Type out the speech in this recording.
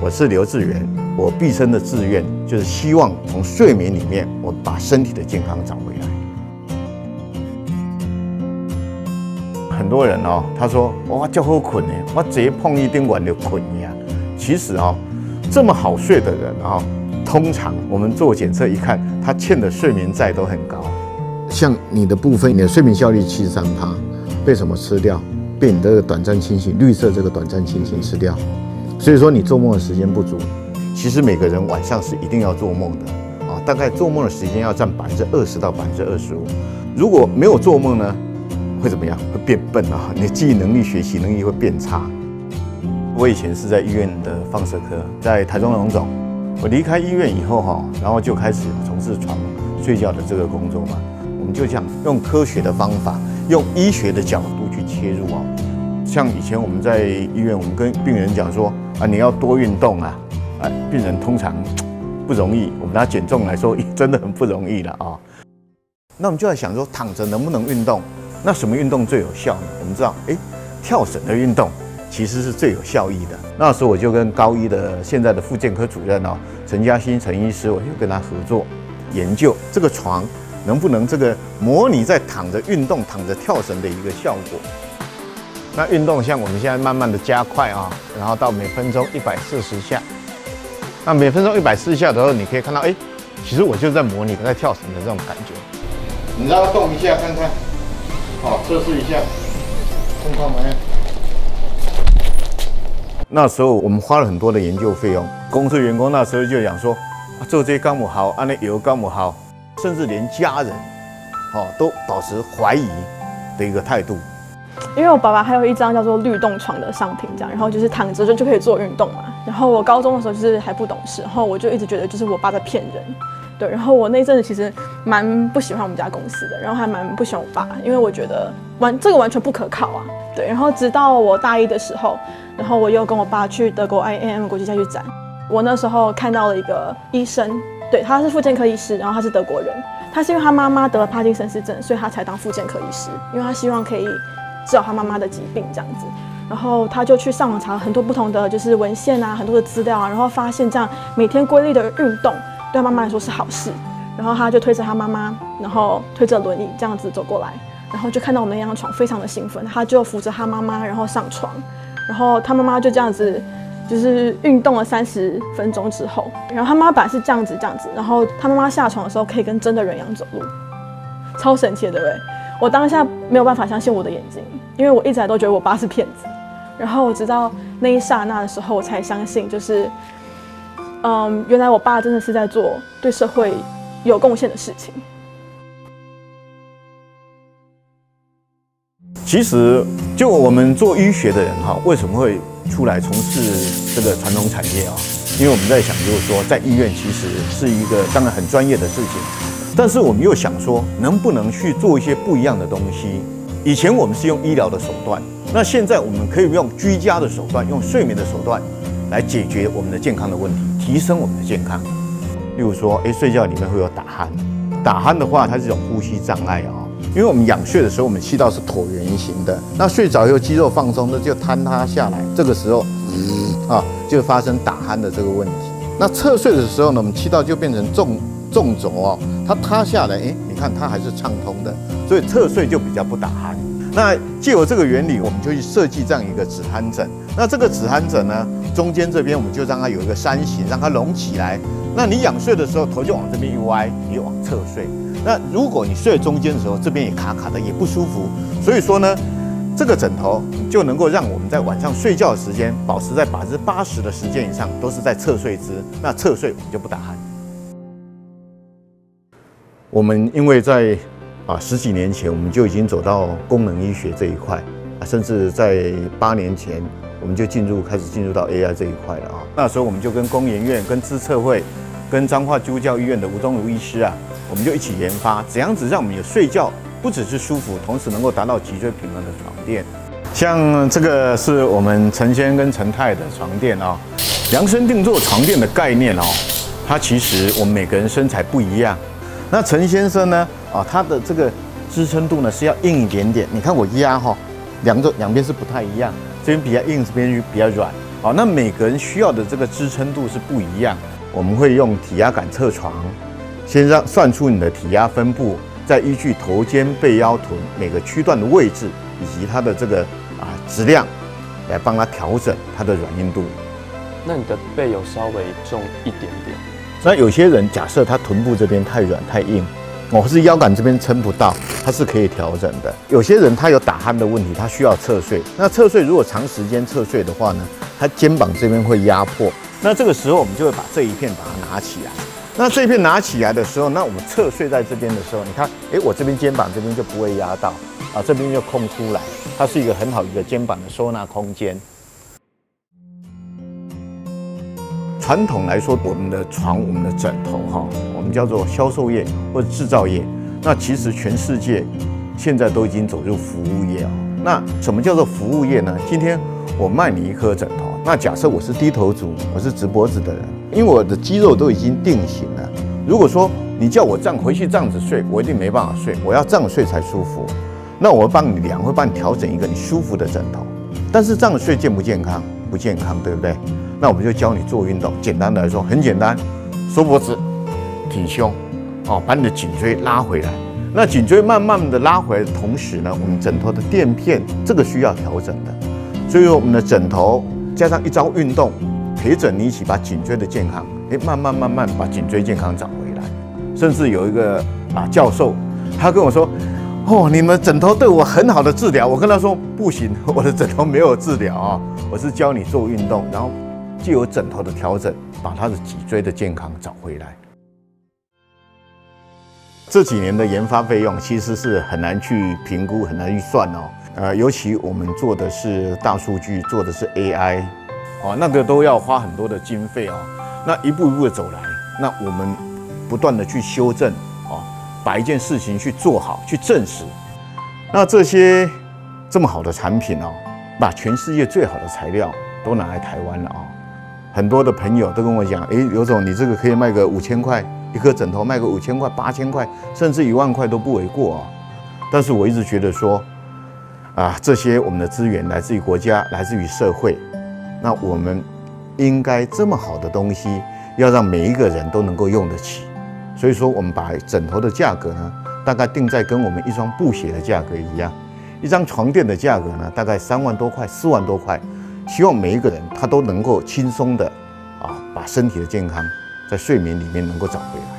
我是刘志远，我毕生的志愿就是希望从睡眠里面，我把身体的健康找回来。很多人哦，他说哇，叫好困呢，我直接碰一丁碗就困呀。其实哦，这么好睡的人哦，通常我们做检测一看，他欠的睡眠债都很高。像你的部分，你的睡眠效率73%，被什么吃掉？被你这个短暂清醒，绿色这个短暂清醒吃掉。所以说你做梦的时间不足。其实每个人晚上是一定要做梦的啊，大概做梦的时间要占20%到25%。如果没有做梦呢，会怎么样？会变笨啊，你的记忆能力、学习能力会变差。我以前是在医院的放射科，在台中荣总。我离开医院以后哈，然后就开始从事床睡觉的这个工作嘛。我们就这样用科学的方法，用医学的角度去切入哦。像以前我们在医院，我们跟病人讲说啊，你要多运动啊，病人通常不容易。我们拿减重来说，真的很不容易了啊。那我们就在想说，躺着能不能运动？那什么运动最有效呢？我们知道，跳绳的运动其实是最有效益的。那时候我就跟高一的现在的复健科主任哦，陈嘉欣陈医师，我就跟他合作研究这个床能不能这个模拟在躺着运动、躺着跳绳的一个效果。那运动像我们现在慢慢的加快啊，然后到每分钟140下。那每分钟140下的时候，你可以看到，其实我就在模拟在跳绳的这种感觉。你让它动一下看看，好，测试一下，看看没？那时候我们花了很多的研究费用，公司员工那时候就讲说，做这些干不好，那有干不好，甚至连家人，都保持怀疑的一个态度。因为我爸爸还有一张叫做律动床的商品，这样，然后就是躺着就可以做运动嘛。然后我高中的时候就是还不懂事，然后我就一直觉得就是我爸在骗人，对。然后我那阵子其实蛮不喜欢我们家公司的，然后还蛮不喜欢我爸，因为我觉得这个完全不可靠啊，对。然后直到我大一的时候，然后我又跟我爸去德国 IAM 国际家具展，我那时候看到了一个医生，对，他是复健科医师，然后他是德国人，他是因为他妈妈得了帕金森氏症，所以他才当复健科医师，因为他希望可以治好他妈妈的疾病这样子。然后他就去上网查了很多不同的就是文献啊，很多的资料啊，然后发现这样每天规律的运动对他妈妈来说是好事。然后他就推着他妈妈，然后推着轮椅这样子走过来，然后就看到我们那张床，非常的兴奋，他就扶着他妈妈，然后上床，然后他妈妈就这样子就是运动了30分钟之后，然后他妈妈本来是这样子，然后他妈妈下床的时候可以跟真的人一样走路，超神奇的，对不对？我当下没有办法相信我的眼睛，因为我一直来都觉得我爸是骗子。然后我直到那一刹那的时候，我才相信，就是原来我爸真的是在做对社会有贡献的事情。其实，就我们做医学的人哈，为什么会出来从事这个传统产业啊？因为我们在想，就是说，在医院其实是一个当然很专业的事情，但是我们又想说，能不能去做一些不一样的东西？以前我们是用医疗的手段，那现在我们可以用居家的手段，用睡眠的手段来解决我们的健康的问题，提升我们的健康。例如说，睡觉里面会有打鼾，打鼾的话，它是一种呼吸障碍啊。因为我们仰睡的时候，我们气道是椭圆形的，那睡着以后肌肉放松，那就坍塌下来，这个时候就发生打鼾的这个问题。那侧睡的时候呢，我们气道就变成纵轴哦，它塌下来，你看它还是畅通的，所以侧睡就比较不打鼾。那借由这个原理，我们就去设计这样一个止鼾枕。那这个止鼾枕呢，中间这边我们就让它有一个山形，让它隆起来。那你仰睡的时候，头就往这边一歪，你就往侧睡。那如果你睡中间的时候，这边也卡卡的，也不舒服。所以说呢，这个枕头就能够让我们在晚上睡觉的时间保持在80%的时间以上都是在侧睡姿。那侧睡我们就不打鼾。我们因为在10几年前我们就已经走到功能医学这一块，甚至在8年前我们就开始进入到 AI 这一块了啊。那时候我们就跟工研院、跟资策会、跟彰化基督教医院的吴东如医师我们就一起研发怎样子让我们有睡觉不只是舒服，同时能够达到脊椎平衡的床垫。像这个是我们陈先跟陈太的床垫量身定做床垫的概念它其实我们每个人身材不一样。那陈先生呢他的这个支撑度呢是要硬一点点。你看我压两边是不太一样，这边比较硬，这边比较软。好，那每个人需要的这个支撑度是不一样的。我们会用体压感测床，先算出你的体压分布，再依据头肩背腰臀每个区段的位置以及它的这个质量，来帮它调整它的软硬度。那你的背有稍微重一点点。那有些人假设他臀部这边太软太硬，或是腰杆这边撑不到，它是可以调整的。有些人他有打鼾的问题，他需要侧睡。那侧睡如果长时间侧睡的话呢，他肩膀这边会压迫。那这个时候我们就会把这一片把它拿起来。那这一片拿起来的时候，那我们侧睡在这边的时候，你看，我这边肩膀这边就不会压到这边就空出来，它是一个很好一个肩膀的收纳空间。传统来说，我们的床、我们的枕头我们叫做销售业或者制造业。那其实全世界现在都已经走入服务业那什么叫做服务业呢？今天我卖你一颗枕头，那假设我是低头族，我是直脖子的人，因为我的肌肉都已经定型了。如果说你叫我回去这样子睡，我一定没办法睡，我要这样睡才舒服。那我会帮你量，会帮你调整一个你舒服的枕头。但是这样睡健不健康？不健康，对不对？那我们就教你做运动。简单的来说，很简单，收脖子、挺胸，把你的颈椎拉回来。那颈椎慢慢的拉回来的同时呢，我们枕头的垫片这个需要调整的。所以我们的枕头加上一招运动，陪着你一起把颈椎的健康，慢慢把颈椎健康找回来。甚至有一个教授，他跟我说，你们枕头对我很好的治疗。我跟他说不行，我的枕头没有治疗我是教你做运动，然后藉由枕头的调整，把他的脊椎的健康找回来。这几年的研发费用其实是很难去评估，很难去算尤其我们做的是大数据，做的是 AI，那个都要花很多的经费那一步一步的走来，那我们不断的去修正把一件事情去做好，去证实。那这些这么好的产品把全世界最好的材料都拿来台湾了很多的朋友都跟我讲，刘总，你这个可以卖个5000块一颗枕头，卖个5000块、8000块，甚至1万块都不为过但是我一直觉得说，这些我们的资源来自于国家，来自于社会，那我们应该这么好的东西，要让每一个人都能够用得起。所以说，我们把枕头的价格呢，大概定在跟我们一双布鞋的价格一样，一张床垫的价格呢，大概3万多块、4万多块。希望每一个人他都能够轻松的把身体的健康在睡眠里面能够找回来。